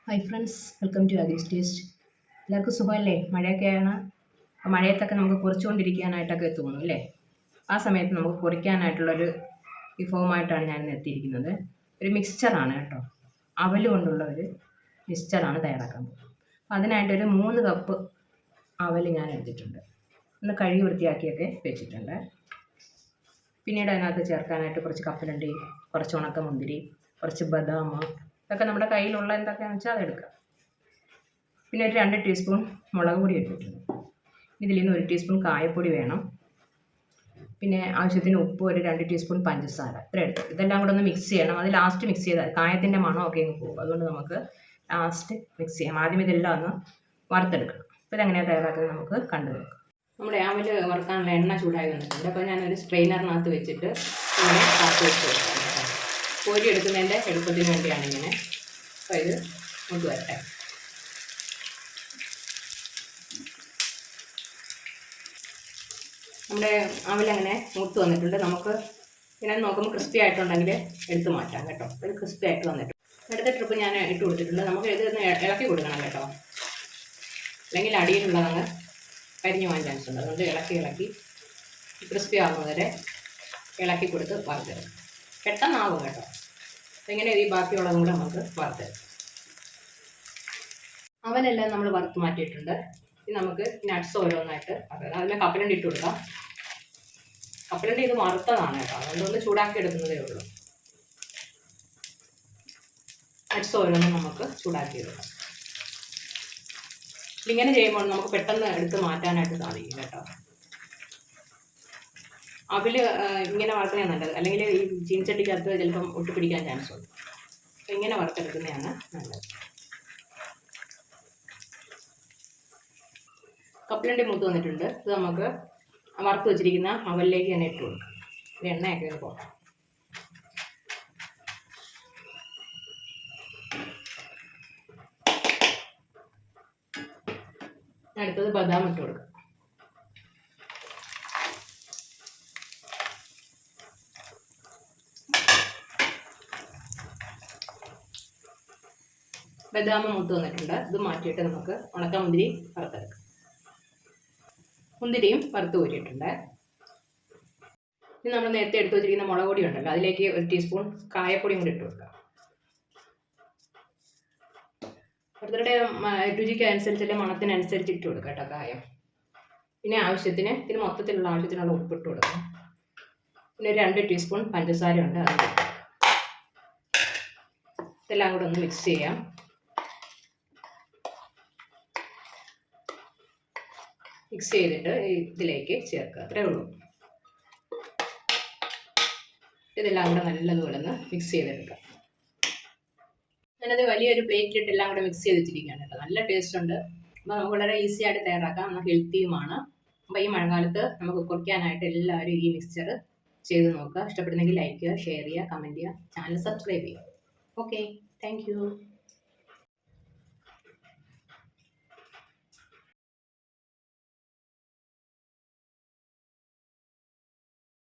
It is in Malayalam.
ഹായ് ഫ്രണ്ട്സ്, വെൽക്കം ടു ആഗ്രീസ് ടേസ്റ്റ്. എല്ലാവർക്കും സുഖമല്ലേ? മഴയൊക്കെയാണ്. മഴയത്തൊക്കെ നമുക്ക് കുറച്ചുകൊണ്ടിരിക്കാനായിട്ടൊക്കെ തോന്നും അല്ലേ? ആ സമയത്ത് നമുക്ക് കുറയ്ക്കാനായിട്ടുള്ളൊരു വിഭവമായിട്ടാണ് ഞാൻ എത്തിയിരിക്കുന്നത്. ഒരു മിക്സ്ചറാണ് കേട്ടോ. അവൽ കൊണ്ടുള്ള ഒരു മിക്സ്ചറാണ് തയ്യാറാക്കാൻ പോകുന്നത്. അതിനായിട്ടൊരു 3 കപ്പ് അവൽ ഞാൻ എടുത്തിട്ടുണ്ട്. ഒന്ന് കഴുകി വൃത്തിയാക്കിയൊക്കെ വെച്ചിട്ടുണ്ട്. പിന്നീട് അതിനകത്ത് ചേർക്കാനായിട്ട് കുറച്ച് കപ്പലണ്ടി, കുറച്ച് ഉണക്കമുന്തിരി, കുറച്ച് ബദാം, ഇതൊക്കെ നമ്മുടെ കയ്യിലുള്ള എന്തൊക്കെയാണെന്ന് വെച്ചാൽ അതെടുക്കുക. പിന്നെ ഒരു 2 ടീസ്പൂൺ മുളക് പൊടി എടുത്തിട്ടുണ്ട്. ഇതിൽ നിന്ന് 1 ടീസ്പൂൺ കായപ്പൊടി വേണം. പിന്നെ ആവശ്യത്തിന് ഉപ്പ്, ഒരു 2 ടീസ്പൂൺ പഞ്ചസാര, ഇത്ര എടുത്തു. ഇതെല്ലാം കൂടെ ഒന്ന് മിക്സ് ചെയ്യണം. അത് ലാസ്റ്റ് മിക്സ് ചെയ്താൽ കായത്തിൻ്റെ മണമൊക്കെ അങ്ങ് പോകും. അതുകൊണ്ട് നമുക്ക് ലാസ്റ്റ് മിക്സ് ചെയ്യാം. ആദ്യം ഇതെല്ലാം ഒന്ന് വറുത്തെടുക്കണം. അപ്പോൾ ഇതെങ്ങനെയാണ് തയ്യാറാക്കുന്നത് നമുക്ക് കണ്ടുവെക്കാം. നമ്മുടെ അവൽ വറുക്കാനുള്ള എണ്ണ ചൂടായി വന്നിട്ടുണ്ട്. അപ്പോൾ ഞാനൊരു സ്ട്രെയിനറിനകത്ത് വെച്ചിട്ട് ഇങ്ങനെ കാത്തു വെച്ച് കൊടുക്കാം. കോരി എടുക്കുന്നതിൻ്റെ എളുപ്പത്തിന് വേണ്ടിയാണ് ഇങ്ങനെ. അപ്പോൾ ഇത് നമുക്ക് വരട്ടെ. നമ്മുടെ അവലങ്ങനെ മൂത്ത് വന്നിട്ടുണ്ട്. നമുക്ക് ഇങ്ങനെ നോക്കുമ്പോൾ ക്രിസ്പി ആയിട്ടുണ്ടെങ്കിൽ എടുത്ത് മാറ്റാം കേട്ടോ. ഇത് ക്രിസ്പി ആയിട്ട് വന്നിട്ടുണ്ട്. അടുത്ത ട്രിപ്പ് ഞാൻ ഇട്ട് കൊടുത്തിട്ടുണ്ട്. നമുക്ക് ഇതൊന്ന് ഇളക്കി കൊടുക്കണം കേട്ടോ, അല്ലെങ്കിൽ അടിയിലുള്ളതങ്ങ് കരിഞ്ഞു പോകാൻ ചാൻസ് ഉണ്ട്. അതുകൊണ്ട് ഇളക്കി ക്രിസ്പി ആകുന്നവരെ ഇളക്കി കൊടുത്ത് വറുത്തെടുക്കും. പെട്ടെന്നാകും കേട്ടോ. ഇങ്ങനെ ഈ ബാക്കിയുള്ളതും കൂടെ നമുക്ക് വറുത്തെടുക്കാം. അവലെല്ലാം നമ്മൾ വറുത്ത് മാറ്റിയിട്ടുണ്ട്. ഇനി നമുക്ക് നട്ട്സ് ഓരോന്നായിട്ട് അതിനെ കപ്പലണ്ടി ഇട്ട് കൊടുക്കാം. കപ്പലണ്ടി ഇത് വറുത്തതാണ് കേട്ടോ, അതുകൊണ്ടൊന്ന് ചൂടാക്കി എടുക്കുന്നതേ ഉള്ളൂ. നട്ട്സ് ഓരോന്നും നമുക്ക് ചൂടാക്കി എടുക്കാം. ഇങ്ങനെ ചെയ്യുമ്പോൾ നമുക്ക് പെട്ടെന്ന് എടുത്ത് മാറ്റാനായിട്ട് സാധിക്കും കേട്ടോ. അവൽ ഇങ്ങനെ വറുക്കുന്നതാണ് നല്ലത്, അല്ലെങ്കിൽ ഈ ചീനച്ചട്ടിക്കകത്ത് ചിലപ്പം ഒട്ടിപ്പിടിക്കാൻ ചാൻസ് ഉണ്ട്. അപ്പോൾ ഇങ്ങനെ വറുത്തെടുക്കുന്നതാണ് നല്ലത്. കപ്പലണ്ടി മൂത്ത് വന്നിട്ടുണ്ട്. ഇത് നമുക്ക് വറുത്ത് വെച്ചിരിക്കുന്ന അവലിലേക്ക് തന്നെ ഇട്ട് കൊടുക്കാം. ഇത് എണ്ണയൊക്കെ ഒന്ന് പോകാം. അടുത്തത് ബദാം ഇട്ട് കൊടുക്കാം. ബദാം മൂത്ത് വന്നിട്ടുണ്ട്. ഇത് മാറ്റിയിട്ട് നമുക്ക് ഉണക്കമുന്തിരി വറുത്തെടുക്കാം. മുന്തിരിയും വറുത്ത് കോരിയിട്ടുണ്ട്. ഇനി നമ്മൾ നേരത്തെ എടുത്ത് വെച്ചിരിക്കുന്ന മുളക് പൊടി ഉണ്ടല്ലോ, അതിലേക്ക് 1 ടീസ്പൂൺ കായപ്പൊടിയും കൂടി ഇട്ട് കൊടുക്കാം. ഓരോരുത്തരുടെ രുചിക്ക് അനുസരിച്ചല്ലേ മണത്തിനനുസരിച്ച് ഇട്ട് കൊടുക്കാം കേട്ടോ കായം. പിന്നെ ആവശ്യത്തിന് ഇതിന് മൊത്തത്തിലുള്ള ആവശ്യത്തിനുള്ള ഉപ്പിട്ട് കൊടുക്കാം. പിന്നെ 2 ടീസ്പൂൺ പഞ്ചസാര ഉണ്ട്, അത് ഇതെല്ലാം കൂടെ ഒന്ന് മിക്സ് ചെയ്യാം. മിക്സ് ചെയ്തിട്ട് ഇതിലേക്ക് ചേർക്കുക. അത്രേ ഉള്ളൂ. ഇതെല്ലാം കൂടെ നല്ലതുപോലെ ഒന്ന് മിക്സ് ചെയ്തെടുക്കാം. ഞാനത് വലിയൊരു പ്ലേറ്റിലിട്ട് എല്ലാം കൂടെ മിക്സ് ചെയ്ത് വെച്ചിരിക്കുകയാണ് കേട്ടോ. നല്ല ടേസ്റ്റ് ഉണ്ട്. അപ്പോൾ നമുക്ക് വളരെ ഈസി ആയിട്ട് തയ്യാറാക്കാം. എന്നാൽ ഹെൽത്തിയുമാണ്. അപ്പോൾ ഈ മഴക്കാലത്ത് നമുക്ക് കുറയ്ക്കാനായിട്ട് എല്ലാവരും ഈ മിക്സ്ചർ ചെയ്ത് നോക്കുക. ഇഷ്ടപ്പെടുന്നെങ്കിൽ ലൈക്ക് ചെയ്യുക, ഷെയർ ചെയ്യുക, കമൻറ്റ് ചെയ്യുക, ചാനൽ സബ്സ്ക്രൈബ് ചെയ്യുക. Okay, thank you.